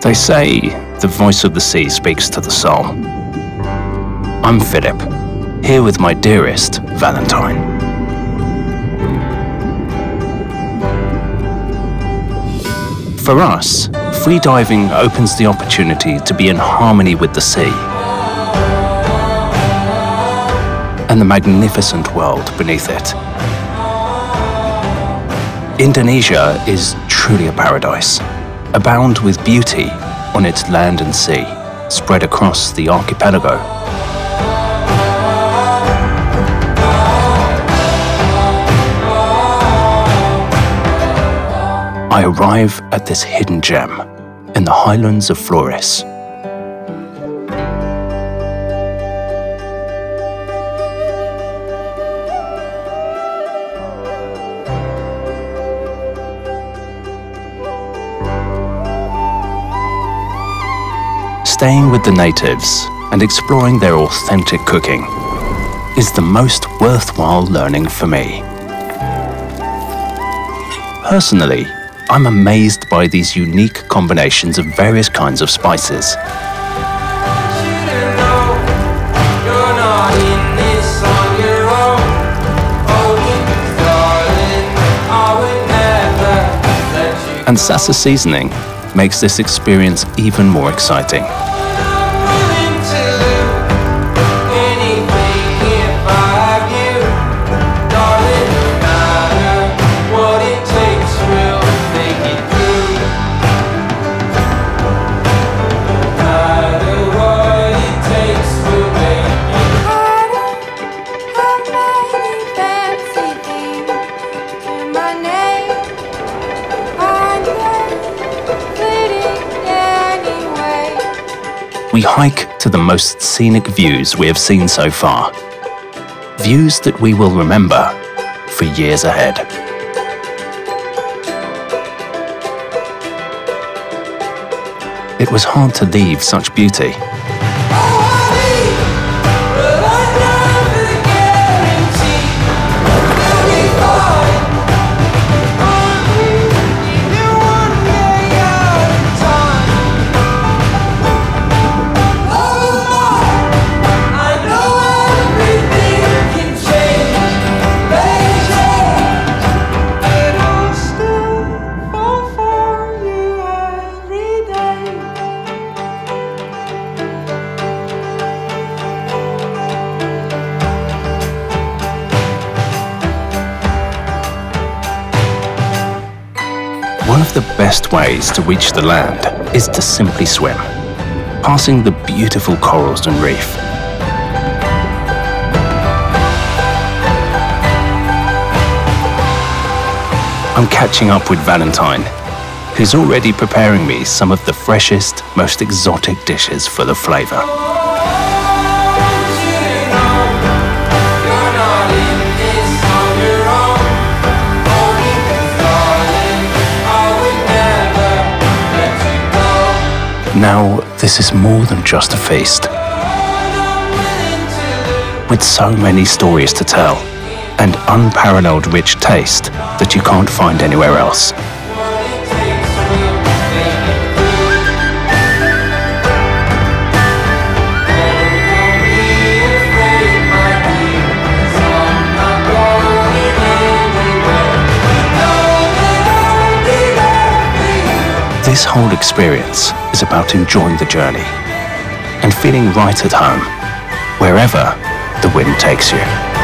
They say the voice of the sea speaks to the soul. I'm Philip, here with my dearest Valentine. For us, free diving opens the opportunity to be in harmony with the sea and the magnificent world beneath it. Indonesia is truly a paradise, abound with beauty on its land and sea, spread across the archipelago. I arrive at this hidden gem in the highlands of Flores. Staying with the natives and exploring their authentic cooking is the most worthwhile learning for me. Personally, I'm amazed by these unique combinations of various kinds of spices. And SASA seasoning makes this experience even more exciting. We hike to the most scenic views we have seen so far. Views that we will remember for years ahead. It was hard to leave such beauty. One of the best ways to reach the land is to simply swim, passing the beautiful corals and reef. I'm catching up with Valentine, who's already preparing me some of the freshest, most exotic dishes full of flavor. Now, this is more than just a feast. With so many stories to tell and unparalleled rich taste that you can't find anywhere else. This whole experience is about enjoying the journey and feeling right at home, wherever the wind takes you.